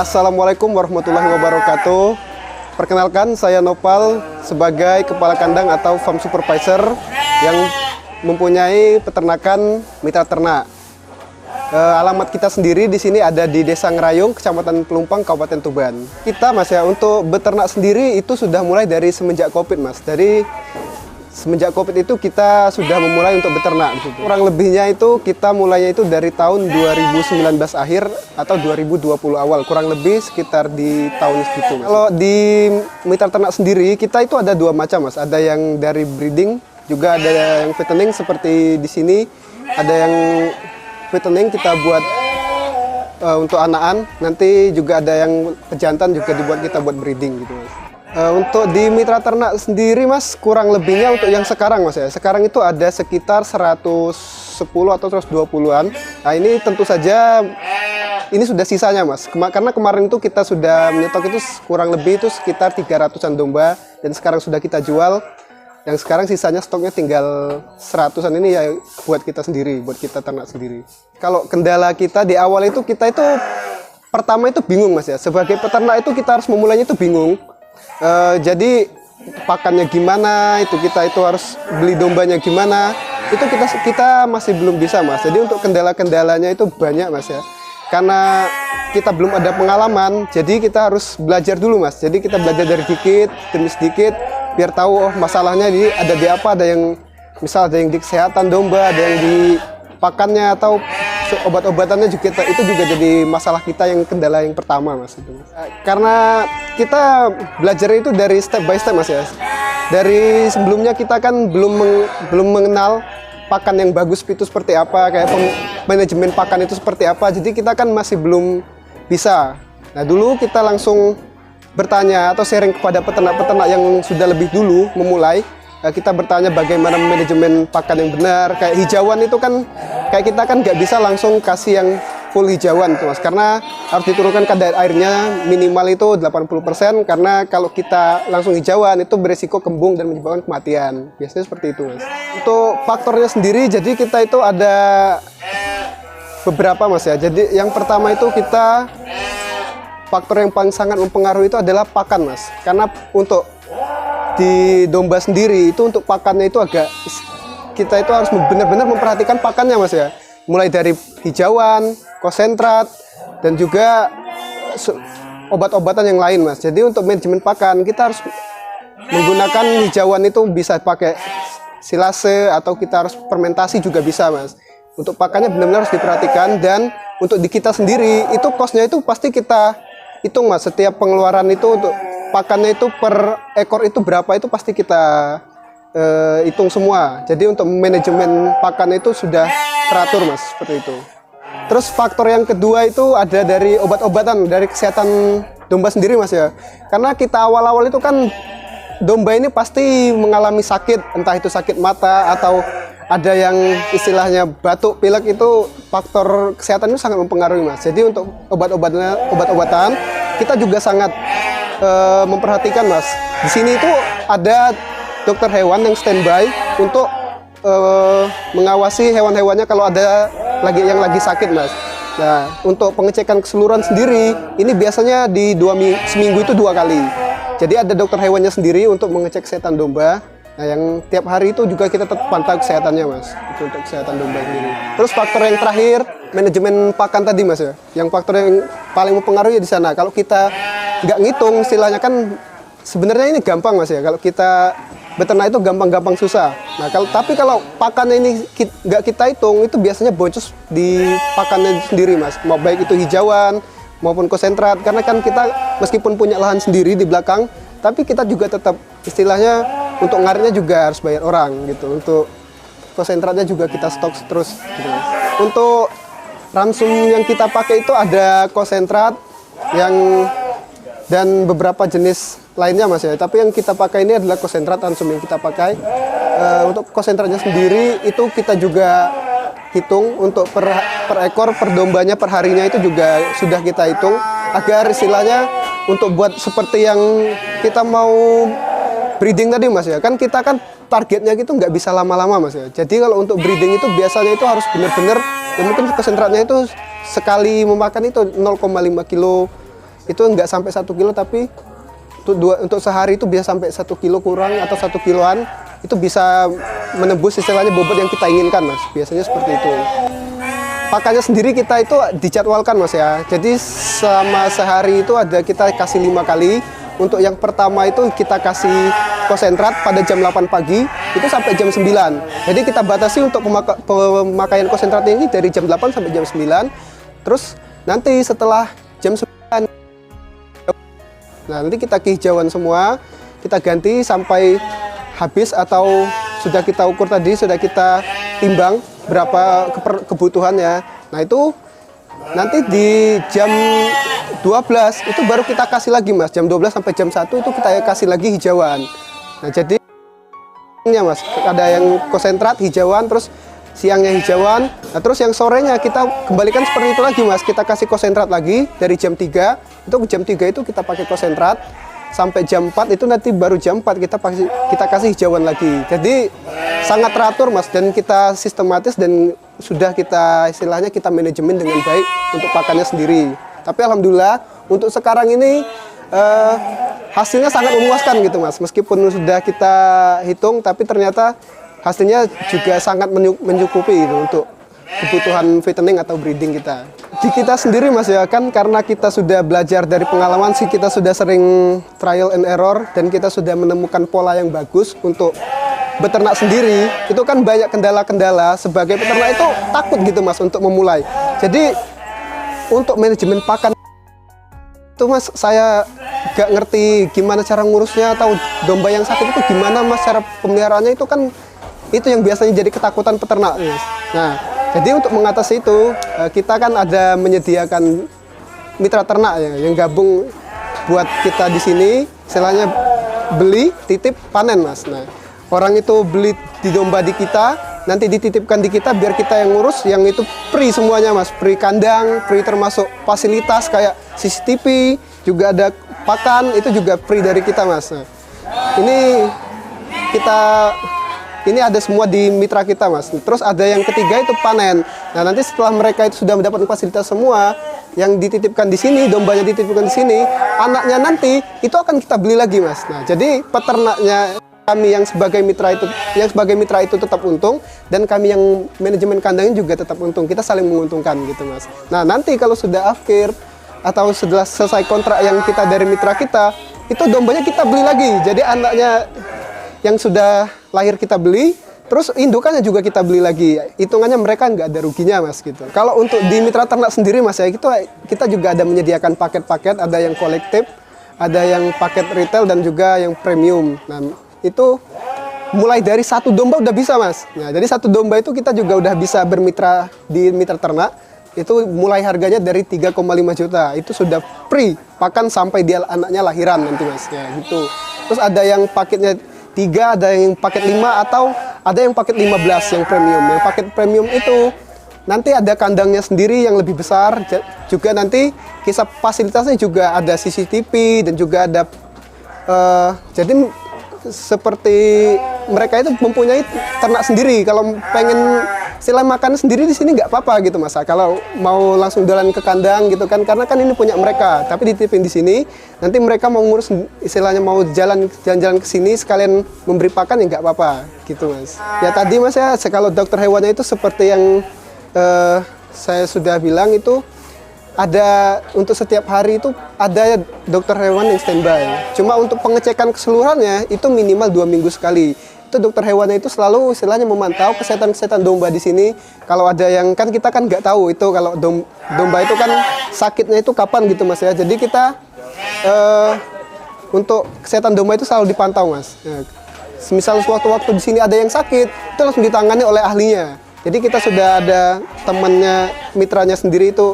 Assalamualaikum warahmatullahi wabarakatuh. Perkenalkan, saya Nopal sebagai kepala kandang atau farm supervisor yang mempunyai peternakan mitra ternak. Alamat kita sendiri di sini ada di Desa Ngerayung, Kecamatan Pelumpang, Kabupaten Tuban. Kita Mas ya, untuk beternak sendiri itu sudah mulai dari semenjak Covid Mas. Dari semenjak Covid itu kita sudah memulai untuk beternak. Kurang lebihnya itu kita mulainya itu dari tahun 2019 akhir atau 2020 awal. Kurang lebih sekitar di tahun segitu. Kalau di mitra ternak sendiri kita itu ada dua macam Mas. Ada yang dari breeding, juga ada yang fattening seperti di sini. Ada yang fattening kita buat untuk anakan. Nanti juga ada yang pejantan juga dibuat kita buat breeding gitu Mas. Untuk di mitra ternak sendiri Mas, kurang lebihnya untuk yang sekarang Mas ya. Sekarang itu ada sekitar 110 atau 120-an. Nah ini tentu saja ini sudah sisanya Mas. Karena kemarin itu kita sudah menyetok itu kurang lebih itu sekitar 300-an domba. Dan sekarang sudah kita jual. Yang sekarang sisanya stoknya tinggal 100-an ini ya buat kita sendiri, buat kita ternak sendiri. Kalau kendala kita di awal itu kita itu pertama itu bingung Mas ya. Sebagai peternak itu kita harus memulainya itu bingung. Jadi pakannya gimana, itu kita itu harus beli dombanya gimana, itu kita masih belum bisa Mas. Jadi untuk kendala-kendalanya itu banyak Mas ya. Karena kita belum ada pengalaman, jadi kita harus belajar dulu Mas. Jadi kita belajar dari dikit demi sedikit, biar tahu oh masalahnya ada di apa, ada yang misal ada yang di kesehatan domba, ada yang di pakannya atau obat-obatannya juga itu juga jadi masalah kita yang kendala yang pertama Mas itu. Karena kita belajar itu dari step by step Mas ya. Dari sebelumnya kita kan belum mengenal pakan yang bagus itu seperti apa, kayak manajemen pakan itu seperti apa. Jadi kita kan masih belum bisa. Nah, dulu kita langsung bertanya atau sharing kepada peternak-peternak yang sudah lebih dulu memulai. Kita bertanya bagaimana manajemen pakan yang benar. Kayak hijauan itu kan kayak kita kan nggak bisa langsung kasih yang full hijauan tuh Mas, karena harus diturunkan kadar airnya minimal itu 80%, karena kalau kita langsung hijauan itu beresiko kembung dan menyebabkan kematian. Biasanya seperti itu Mas. Untuk faktornya sendiri, jadi kita itu ada beberapa Mas ya. Jadi yang pertama itu kita faktor yang paling sangat mempengaruhi itu adalah pakan Mas. Karena untuk di domba sendiri itu untuk pakannya itu kita itu harus benar-benar memperhatikan pakannya Mas ya. Mulai dari hijauan, konsentrat, dan juga obat-obatan yang lain Mas. Jadi untuk manajemen pakan kita harus menggunakan hijauan itu bisa pakai silase atau kita harus fermentasi juga bisa Mas. Untuk pakannya benar-benar harus diperhatikan, dan untuk di kita sendiri itu kosnya itu pasti kita hitung Mas. Setiap pengeluaran itu untuk pakannya itu per ekor itu berapa itu pasti kita hitung semua. Jadi untuk manajemen pakan itu sudah teratur Mas, seperti itu. Terus faktor yang kedua itu ada dari obat-obatan, dari kesehatan domba sendiri Mas ya. Karena kita awal-awal itu kan domba ini pasti mengalami sakit, entah itu sakit mata atau ada yang istilahnya batuk, pilek, itu faktor kesehatan itu sangat mempengaruhi Mas. Jadi untuk obat-obatan kita juga sangat memperhatikan Mas. Di sini itu ada dokter hewan yang standby untuk mengawasi hewan-hewannya kalau ada yang lagi sakit Mas. Nah, untuk pengecekan keseluruhan sendiri ini biasanya di seminggu itu 2 kali. Jadi ada dokter hewannya sendiri untuk mengecek kesehatan domba. Nah, yang tiap hari itu juga kita tetap pantau kesehatannya Mas. Itu untuk kesehatan domba sendiri. Terus faktor yang terakhir, manajemen pakan tadi Mas ya. Yang faktor yang paling mempengaruhi di sana. Kalau kita nggak ngitung, istilahnya kan sebenarnya ini gampang Mas ya. Kalau kita beternak itu gampang-gampang susah. Nah, tapi kalau pakannya ini nggak kita hitung, itu biasanya boncos di pakannya sendiri Mas. Mau baik itu hijauan maupun konsentrat. Karena kan kita meskipun punya lahan sendiri di belakang, tapi kita juga tetap istilahnya untuk ngaritnya juga harus bayar orang gitu. Untuk konsentratnya juga kita stok terus gitu Mas. Untuk ransum yang kita pakai itu ada konsentrat yang dan beberapa jenis lainnya Mas ya. Tapi yang kita pakai ini adalah konsentrat ransum yang kita pakai. Untuk konsentratnya sendiri itu kita juga hitung untuk per ekor, per dombanya, per harinya itu juga sudah kita hitung agar istilahnya untuk buat seperti yang kita mau breeding tadi Mas ya. Kan kita kan targetnya gitu nggak bisa lama-lama Mas ya. Jadi kalau untuk breeding itu biasanya itu harus benar-benar, ya mungkin konsentratnya itu sekali memakan itu 0,5 kilo itu nggak sampai 1 kilo, tapi untuk sehari itu bisa sampai 1 kilo kurang atau 1 kiloan, itu bisa menembus istilahnya bobot yang kita inginkan, Mas. Biasanya seperti itu. Pakannya sendiri kita itu dijadwalkan, Mas ya. Jadi selama sehari itu kita kasih 5 kali. Untuk yang pertama itu kita kasih konsentrat pada jam 8 pagi itu sampai jam 9. Jadi kita batasi untuk pemakaian konsentrat ini dari jam 8 sampai jam 9. Terus nanti setelah jam 9, nah nanti kita kehijauan semua, kita ganti sampai habis, atau sudah kita ukur tadi, sudah kita timbang berapa kebutuhannya. Nah itu nanti di jam 12 itu baru kita kasih lagi, Mas. Jam 12 sampai jam 1 itu kita kasih lagi hijauan. Nah jadi ya, Mas, ada yang konsentrat hijauan, terus siangnya hijauan. Nah terus yang sorenya kita kembalikan seperti itu lagi, Mas. Kita kasih konsentrat lagi dari jam 3. Itu jam 3 itu kita pakai konsentrat sampai jam 4, itu nanti baru jam 4 kita kasih hijauan lagi. Jadi sangat teratur, Mas, dan kita sistematis, dan sudah kita istilahnya kita manajemen dengan baik untuk pakannya sendiri. Tapi alhamdulillah untuk sekarang ini hasilnya sangat memuaskan gitu, Mas. Meskipun sudah kita hitung, tapi ternyata hasilnya juga sangat mencukupi gitu, untuk kebutuhan fattening atau breeding kita. Di kita sendiri, Mas ya, kan karena kita sudah belajar dari pengalaman sih, kita sudah sering trial and error, dan kita sudah menemukan pola yang bagus untuk beternak sendiri. Itu kan banyak kendala-kendala, sebagai peternak itu takut gitu, Mas, untuk memulai. Jadi untuk manajemen pakan itu, Mas, saya gak ngerti gimana cara ngurusnya, atau domba yang sakit itu gimana, Mas, cara pemeliharaannya itu kan itu yang biasanya jadi ketakutan peternak, Mas. Nah, jadi untuk mengatasi itu kita kan ada menyediakan mitra ternak ya, yang gabung buat kita di sini, istilahnya beli, titip, panen, Mas. Nah, orang itu beli di domba di kita, nanti dititipkan di kita biar kita yang ngurus, yang itu free semuanya, Mas. Free kandang, free termasuk fasilitas kayak CCTV, juga ada pakan, itu juga free dari kita, Mas. Nah, ini ada semua di mitra kita, Mas. Terus ada yang ketiga itu panen. Nah, nanti setelah mereka itu sudah mendapatkan fasilitas semua, yang dititipkan di sini, dombanya dititipkan di sini, anaknya nanti itu akan kita beli lagi, Mas. Nah, jadi peternaknya kami yang sebagai mitra itu tetap untung, dan kami yang manajemen kandangnya juga tetap untung. Kita saling menguntungkan gitu, Mas. Nah, nanti kalau sudah akhir atau setelah selesai kontrak yang kita dari mitra kita, itu dombanya kita beli lagi. Jadi anaknya yang sudah lahir kita beli, terus indukannya juga kita beli lagi. Hitungannya mereka nggak ada ruginya, Mas, gitu. Kalau untuk di mitra ternak sendiri, Mas, ya, kita juga ada menyediakan paket-paket, ada yang kolektif, ada yang paket retail, dan juga yang premium. Nah, itu mulai dari 1 domba udah bisa, Mas. Nah, jadi 1 domba itu kita juga udah bisa bermitra di mitra ternak. Itu mulai harganya dari 3,5 juta. Itu sudah free pakan sampai dia anaknya lahiran nanti, Mas. Ya, gitu. Terus ada yang paketnya 3, ada yang paket 5, atau ada yang paket 15 yang premium. Yang paket premium itu nanti ada kandangnya sendiri yang lebih besar, juga nanti kisah fasilitasnya juga ada CCTV, dan juga ada jadi seperti mereka itu mempunyai ternak sendiri. Kalau pengen selain makan sendiri di sini nggak apa-apa gitu, Mas. Kalau mau langsung jalan ke kandang gitu kan, karena kan ini punya mereka, tapi dititipin di sini, nanti mereka mau ngurus istilahnya mau jalan-jalan ke sini sekalian memberi pakan ya nggak apa-apa gitu, Mas. Ya tadi, Mas, ya, kalau dokter hewannya itu seperti yang saya sudah bilang, itu ada untuk setiap hari itu ada dokter hewan yang standby. Cuma untuk pengecekan keseluruhannya itu minimal 2 minggu sekali. Itu dokter hewannya itu selalu istilahnya memantau kesehatan domba di sini. Kalau ada yang kan kita kan nggak tahu itu kalau domba itu kan sakitnya itu kapan gitu, Mas, ya. Jadi kita untuk kesehatan domba itu selalu dipantau, Mas. Nah, misal suatu waktu di sini ada yang sakit, itu langsung ditangani oleh ahlinya. Jadi kita sudah ada temannya, mitranya sendiri itu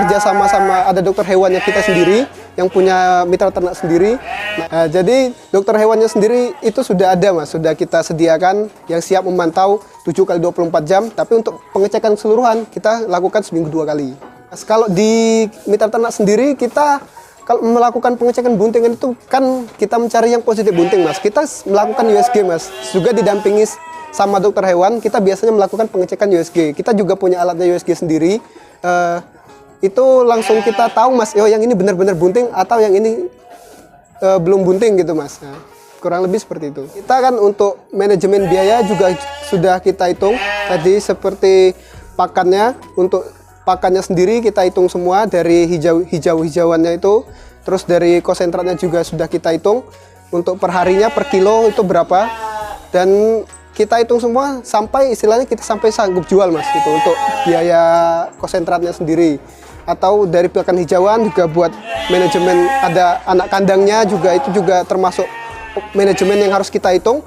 kerja sama ada dokter hewannya kita sendiri yang punya mitra ternak sendiri. Nah, jadi dokter hewannya sendiri itu sudah ada, Mas, sudah kita sediakan yang siap memantau 7x24 jam. Tapi untuk pengecekan keseluruhan kita lakukan seminggu 2 kali. Nah, kalau di mitra ternak sendiri kita kalau melakukan pengecekan buntingan itu kan kita mencari yang positif bunting, Mas. Kita melakukan USG, Mas, juga didampingi sama dokter hewan. Kita biasanya melakukan pengecekan USG. Kita juga punya alatnya USG sendiri. itu langsung kita tahu Mas, oh yang ini benar-benar bunting atau yang ini belum bunting gitu Mas. Nah, kurang lebih seperti itu. Kita kan untuk manajemen biaya juga sudah kita hitung. Tadi seperti pakannya, untuk pakannya sendiri kita hitung semua dari hijauannya itu. Terus dari konsentratnya juga sudah kita hitung. Untuk perharinya per kilo itu berapa. Dan kita hitung semua sampai istilahnya kita sampai sanggup jual Mas gitu untuk biaya konsentratnya sendiri. Atau dari pakan hijauan juga buat manajemen, ada anak kandangnya juga, itu juga termasuk manajemen yang harus kita hitung.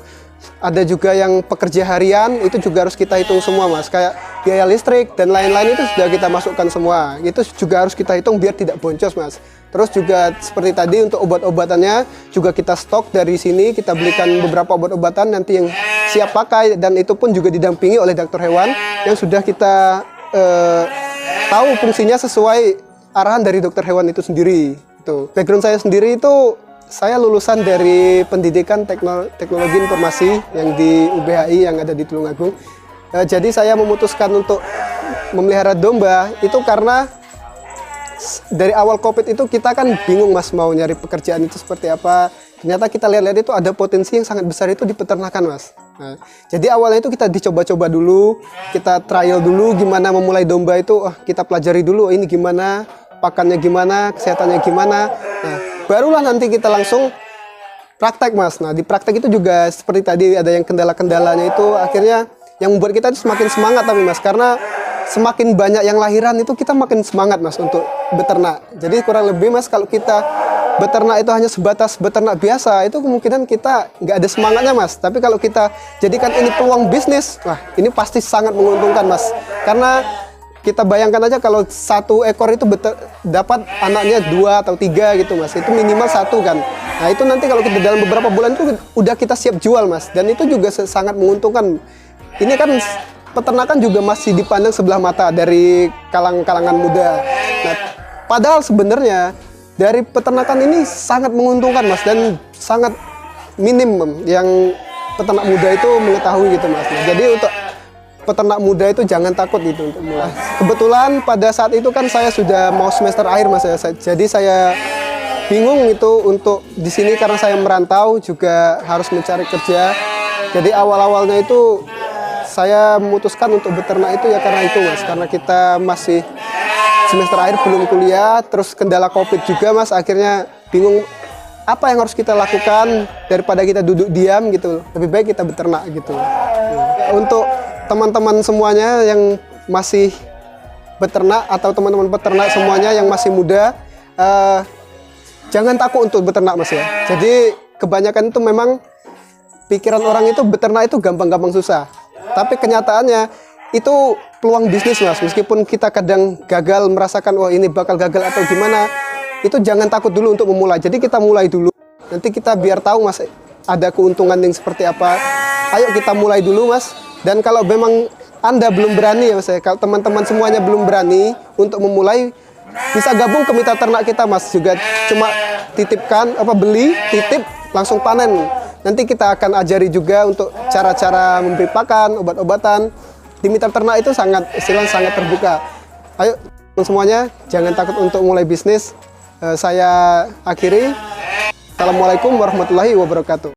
Ada juga yang pekerja harian, itu juga harus kita hitung semua Mas, kayak biaya listrik dan lain-lain itu sudah kita masukkan semua, itu juga harus kita hitung biar tidak boncos Mas. Terus juga seperti tadi untuk obat-obatannya juga kita stok dari sini, kita belikan beberapa obat-obatan nanti yang siap pakai, dan itu pun juga didampingi oleh dokter hewan yang sudah kita tahu fungsinya sesuai arahan dari dokter hewan itu sendiri. Itu background saya sendiri itu, saya lulusan dari pendidikan teknologi informasi yang di UBHI yang ada di Tulungagung. Jadi saya memutuskan untuk memelihara domba itu karena dari awal COVID itu kita kan bingung Mas mau nyari pekerjaan itu seperti apa. Ternyata kita lihat-lihat itu ada potensi yang sangat besar itu di peternakan Mas. Nah, jadi awalnya itu kita dicoba-coba dulu, kita trial dulu gimana memulai domba itu, kita pelajari dulu ini gimana, pakannya gimana, kesehatannya gimana. Nah, barulah nanti kita langsung praktek Mas. Nah, di praktek itu juga seperti tadi ada yang kendala-kendalanya itu, akhirnya yang membuat kita itu semakin semangat tapi Mas, karena semakin banyak yang lahiran itu kita makin semangat Mas untuk beternak. Jadi kurang lebih Mas, kalau kita beternak itu hanya sebatas beternak biasa, itu kemungkinan kita nggak ada semangatnya Mas. Tapi kalau kita jadikan ini peluang bisnis, wah ini pasti sangat menguntungkan Mas. Karena kita bayangkan aja kalau satu ekor itu dapat anaknya 2 atau 3 gitu Mas, itu minimal 1 kan. Nah itu nanti kalau kita dalam beberapa bulan itu udah kita siap jual Mas, dan itu juga sangat menguntungkan. Ini kan peternakan juga masih dipandang sebelah mata dari kalangan muda. Nah, padahal sebenarnya dari peternakan ini sangat menguntungkan Mas, dan sangat minim yang peternak muda itu mengetahui gitu Mas. Nah, jadi untuk peternak muda itu jangan takut gitu untuk mulai. Kebetulan pada saat itu kan saya sudah mau semester akhir Mas, jadi saya bingung itu untuk di sini karena saya merantau juga harus mencari kerja. Jadi awal-awalnya itu saya memutuskan untuk beternak itu ya karena itu Mas, karena kita masih semester akhir belum kuliah, terus kendala COVID juga Mas, akhirnya bingung apa yang harus kita lakukan daripada kita duduk diam gitu, lebih baik kita beternak gitu. Untuk teman-teman semuanya yang masih beternak atau teman-teman peternak semuanya yang masih muda, jangan takut untuk beternak Mas ya. Jadi kebanyakan itu memang pikiran orang itu beternak itu gampang-gampang susah. Tapi kenyataannya itu peluang bisnis Mas. Meskipun kita kadang gagal merasakan wah ini bakal gagal atau gimana, itu jangan takut dulu untuk memulai. Jadi kita mulai dulu. Nanti kita biar tahu Mas ada keuntungan yang seperti apa. Ayo kita mulai dulu Mas. Dan kalau memang Anda belum berani ya Mas, kalau teman-teman semuanya belum berani untuk memulai, bisa gabung ke mitra ternak kita Mas. Juga cuma titipkan beli, titip langsung panen. Nanti kita akan ajari juga untuk cara-cara memberi pakan, obat-obatan. Di mitra ternak itu sangat terbuka. Ayo semuanya, jangan takut untuk mulai bisnis. Saya akhiri. Assalamualaikum warahmatullahi wabarakatuh.